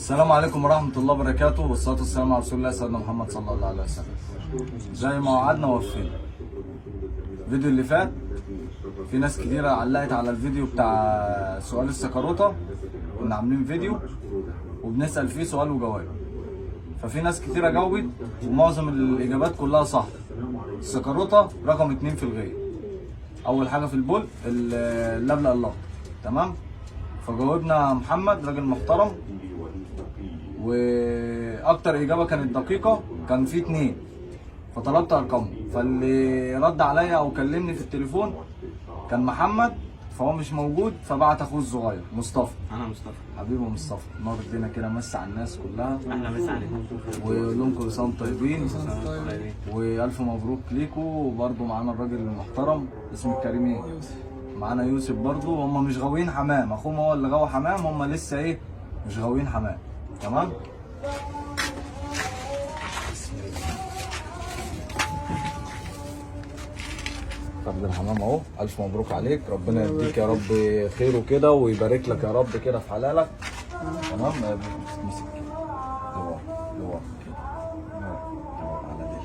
السلام عليكم ورحمة الله وبركاته، والصلاة والسلام على رسول الله سيدنا محمد صلى الله عليه وسلم. زي ما وعدنا ووفينا. الفيديو اللي فات في ناس كتيرة علقت على الفيديو بتاع سؤال السكروتة، كنا عاملين فيديو وبنسأل فيه سؤال وجواب. ففي ناس كتيرة جاوبت ومعظم الإجابات كلها صح. السكروتة رقم 2 في الغية. أول حاجة في البول اللبلة الله، تمام؟ فجاوبنا محمد راجل محترم، واكتر اجابه كانت دقيقه، كان في 2 فطلبت ارقامهم. فاللي رد عليا او كلمني في التليفون كان محمد، فهو مش موجود، فبعت اخوه الصغير مصطفى. انا مصطفى حبيبي مصطفى، نور الدنيا كده، مسي على الناس كلها. اهلا مسا عليكم ويقول لهم كل سنه وانتم طيبين والف مبروك ليكوا. وبرده معانا الراجل المحترم اسمه كريم ايه؟ معانا يوسف برده. هم مش غاويين حمام، اخوهم هو اللي غاوي حمام، هم لسه ايه مش غاويين حمام، تمام؟ فرد الحمام اهو، الف مبروك عليك، ربنا يديك يا رب خير وكده ويبارك لك يا رب كده في حلالك، تمام؟ امسك لورا كده على دي،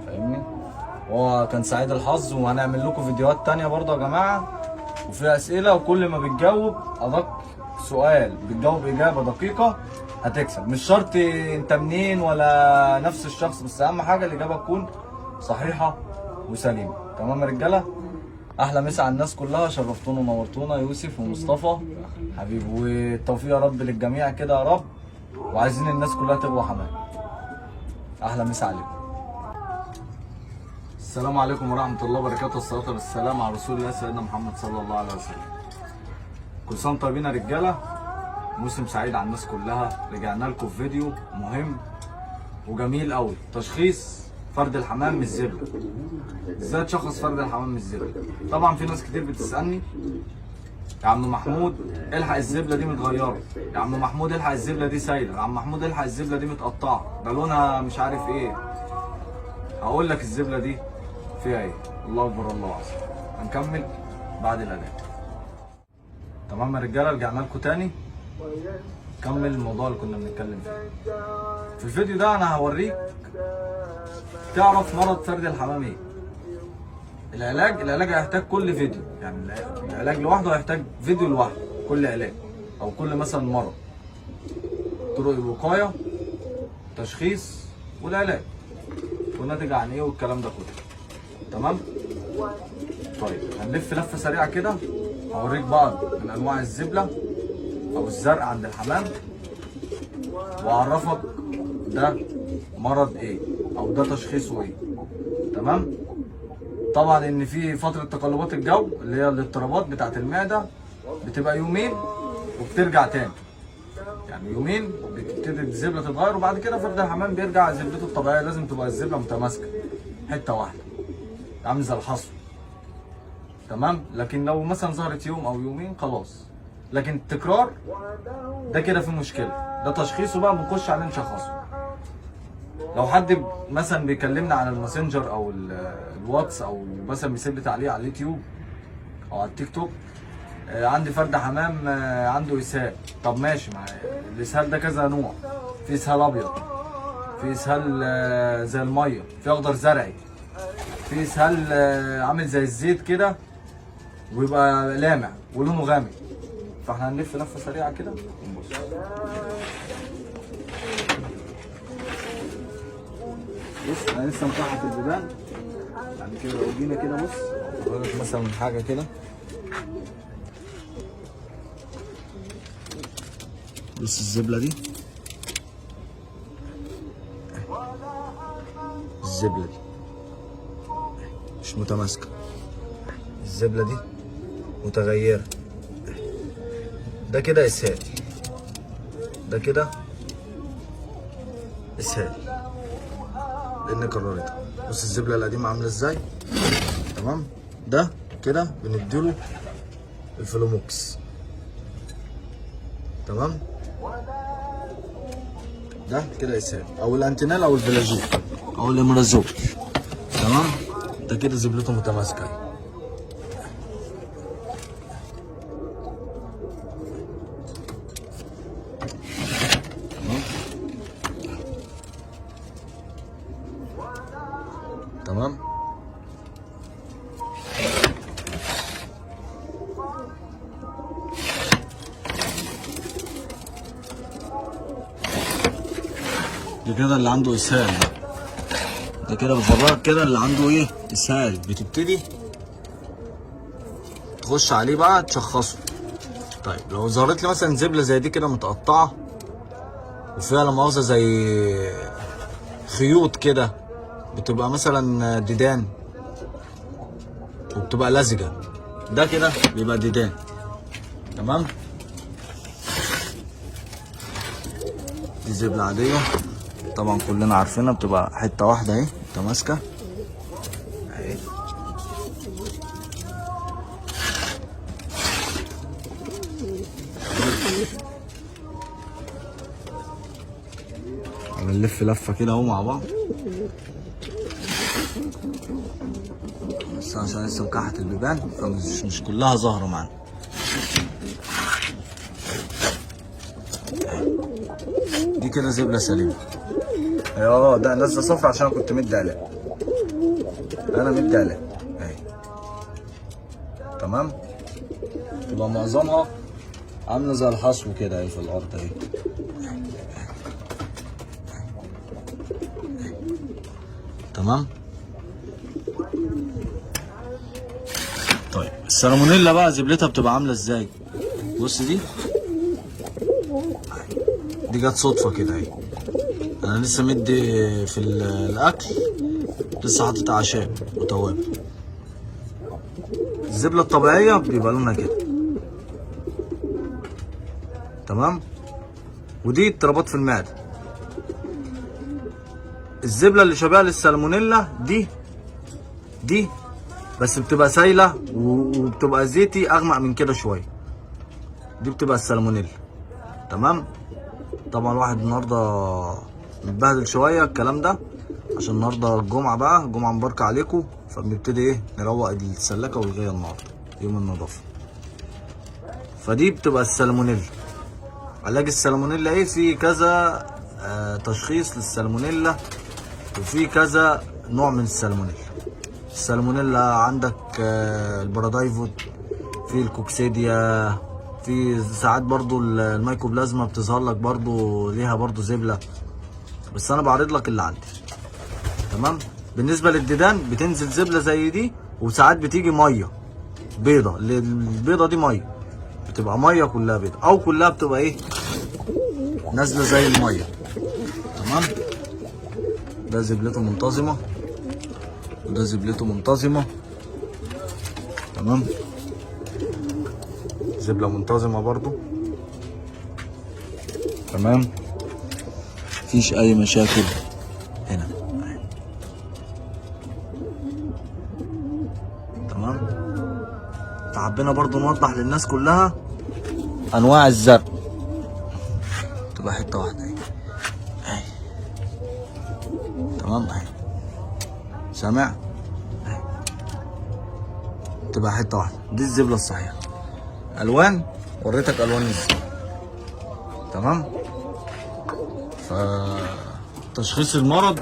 فاهمني؟ هو كان سعيد الحظ، وهنعمل لكم فيديوهات تانية برضه يا جماعه، وفي اسئله، وكل ما بتجاوب ادق سؤال بتجاوب اجابه دقيقه هتكسب. مش شرط انت منين ولا نفس الشخص، بس اهم حاجه الاجابه تكون صحيحه وسليمه، تمام يا رجاله؟ احلى مسا على الناس كلها، شرفتونا ونورتونا يوسف ومصطفى حبيبي، والتوفيق يا رب للجميع كده يا رب، وعايزين الناس كلها تغوى حمام. احلى مسا عليكم. السلام عليكم ورحمه الله وبركاته، الصلاه والسلام على رسول الله سيدنا محمد صلى الله عليه وسلم. كل سنه وانتم طيبين يا رجاله، موسم سعيد على الناس كلها. رجعنا لكم في فيديو مهم وجميل قوي، تشخيص فرد الحمام من الزبله. ازاي تشخص فرد الحمام من الزبله؟ طبعا في ناس كتير بتسالني يا عم محمود الحق الزبله دي متغيره، يا عم محمود الحق الزبله دي سايله، يا عم محمود الحق الزبله دي متقطعه، ده لونها مش عارف ايه. هقول لك الزبله دي فيها ايه. الله اكبر الله اعظم. هنكمل بعد الاذان. تمام يا رجاله، رجعنا لكم تاني نكمل الموضوع اللي كنا بنتكلم فيه. في الفيديو ده انا هوريك تعرف مرض فرد الحمام ايه. العلاج هيحتاج كل فيديو، يعني العلاج لوحده هيحتاج فيديو لوحده، كل علاج او كل مثلا مرض، طرق الوقايه، تشخيص، والعلاج والناتج عن ايه والكلام ده كله، تمام؟ طيب هنلف لفه سريعه كده، هوريك بعض من انواع الزبله او الزرق عند الحمام، واعرفك ده مرض ايه او ده تشخيصه ايه، تمام؟ طبعا ان في فتره تقلبات الجو اللي هي الاضطرابات بتاعه المعده بتبقى يومين وبترجع تاني، يعني يومين بتبتدي الزبله تتغير، وبعد كده فرد الحمام بيرجع زبلته الطبيعيه. لازم تبقى الزبله متماسكه حته واحده، عامل زي الحصو، تمام؟ لكن لو مثلا ظهرت يوم او يومين خلاص، لكن التكرار ده كده في مشكله، ده تشخيصه بقى بنخش عليه نشخصه. لو حد مثلا بيكلمنا على الماسنجر او الواتس، او مثلا بيسيب لي تعليق على اليوتيوب او على التيك توك، عندي فرد حمام عنده اسهال. طب ماشي، مع الاسهال ده كذا نوع، في اسهال ابيض، في اسهال زي الميه، في اخضر زرعي، في اسهال عامل زي الزيت كده ويبقى لامع ولونه غامق. فاحنا هنلف لفه سريعه كده ونبص. بص انا لسه مفتح البيبان، يعني كده لو جينا كده بص اوريك مثلا حاجه كده، بص الزبله دي، الزبله دي مش متماسكه، الزبله دي متغيره، ده كده اسهال، ده كده اسهال لان كررتها. بص الزبله القديمه عامله ازاي، تمام؟ ده كده بنديله الفلوموكس، تمام؟ ده كده اسهال، او الانتينال او الفلاجول او الامرازول، تمام؟ ده كده زبلته متماسكه اهي. تمام. ده كده اللي عنده اسهال، ده كده بفرجك كده اللي عنده ايه اسهال، بتبتدي تخش عليه بقى تشخصه. طيب لو ظهرت لي مثلا زبله زي دي كده متقطعه وفيها لا مؤاخذه زي خيوط كده، بتبقى مثلا ديدان وبتبقى لزجه، ده كده بيبقى ديدان. تمام. دي زبله عاديه طبعا كلنا عارفينها، بتبقى حته واحده اهي انت ماسكه اهي. بنلف لفه كده اهو مع بعض، بس عشان لسه مكحت البيبان فمش كلها ظاهره معانا. دي كده زبله سليمه. ده نازله صفرا عشان انا كنت مدي عليها، انا مدي عليها اهي. تمام. تبقى معظمها عامله زي الحصو كده اهي في الارض اهي. تمام. طيب السالمونيلا بقى زبلتها بتبقى عامله ازاي؟ بص دي جت صدفه كده اهي، انا لسه مدي في الاكل، لسه حاطط اعشاب وتوابل. الزبله الطبيعيه بيبقى لونها كده. تمام. ودي اضطرابات في المعده. الزبله اللي شبيهه للسالمونيلا دي بس بتبقى سايله وبتبقى زيتي اغمق من كده شويه، دي بتبقى السالمونيلا. تمام. طبعا الواحد النهارده متبهدل شويه الكلام ده عشان النهارده الجمعه بقى، جمعه مباركه عليكم، فبنبتدي ايه نروق السلاكه والغايه النهارده يوم النظافه. فدي بتبقى السالمونيلا. علاج السالمونيلا ايه؟ في كذا تشخيص للسالمونيلا، وفي كذا نوع من السالمونيلا. السالمونيلا عندك البارادايفود، في الكوكسيديا، في ساعات برضو الميكوبلازما بتظهر لك برضو ليها برضو زبله، بس انا بعرض لك اللي عندي. تمام. بالنسبه للديدان بتنزل زبله زي دي، وساعات بتيجي ميه بيضه، البيضه دي ميه، بتبقى ميه كلها بيضه، او كلها بتبقى ايه نازله زي الميه. تمام. ده زبلته منتظمه وده زبلته منتظمه. تمام. زبله منتظمه برضو. تمام. مفيش اي مشاكل هنا. تمام. حبينا برضو نوضح للناس كلها انواع الزرع، تبقى حته واحده اهي. تمام اهي، سامع اهي، تبقى حته واحده. دي الزبله الصحيحه. الوان وريتك الوان ازاي. تمام. فتشخيص المرض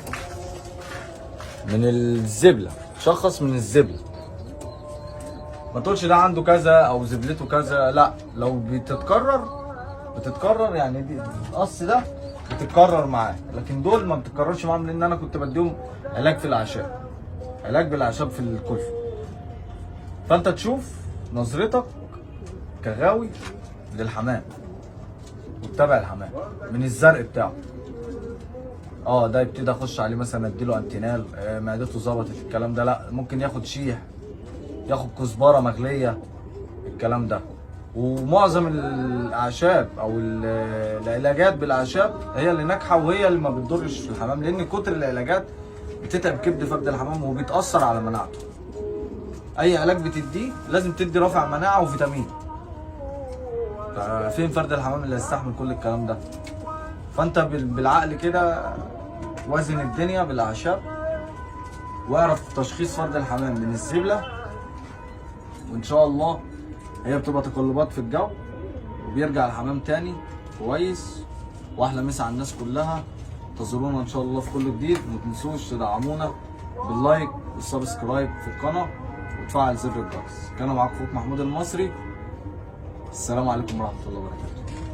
من الزبله، شخص من الزبله، ما تقولش ده عنده كذا او زبلته كذا، لا. لو بتتكرر يعني دي القص ده بتتكرر معاه، لكن دول ما بتتكررش معاهم، لان انا كنت بديهم علاج في الاعشاب، علاج بالاعشاب في الكلفه. فانت تشوف نظرتك كغاوي للحمام وتتابع الحمام من الزرق بتاعه. ده يبتدي اخش عليه مثلا اديله انتينال، معدته ظبطت الكلام ده، لا ممكن ياخد شيح، ياخد كزبره مغليه الكلام ده. ومعظم الاعشاب او العلاجات بالاعشاب هي اللي ناجحه، وهي اللي ما بتضرش في الحمام، لان كتر العلاجات بتتعب كبد فبد الحمام وبتاثر على مناعته. اي علاج بتديه لازم تدي رافع مناعه وفيتامين. فين فرد الحمام اللي يستحمل كل الكلام ده؟ فانت بالعقل كده وازن الدنيا بالاعشاب، واعرف تشخيص فرد الحمام من الزبله، وان شاء الله هي بتبقى تقلبات في الجو وبيرجع الحمام تاني كويس. واحلى مسا على الناس كلها، انتظرونا ان شاء الله في كل جديد. ما تنسوش تدعمونا باللايك والسبسكرايب في القناه وتفعل زر الجرس. كان معاكم اخوك محمود المصري. السلام عليكم ورحمه الله وبركاته.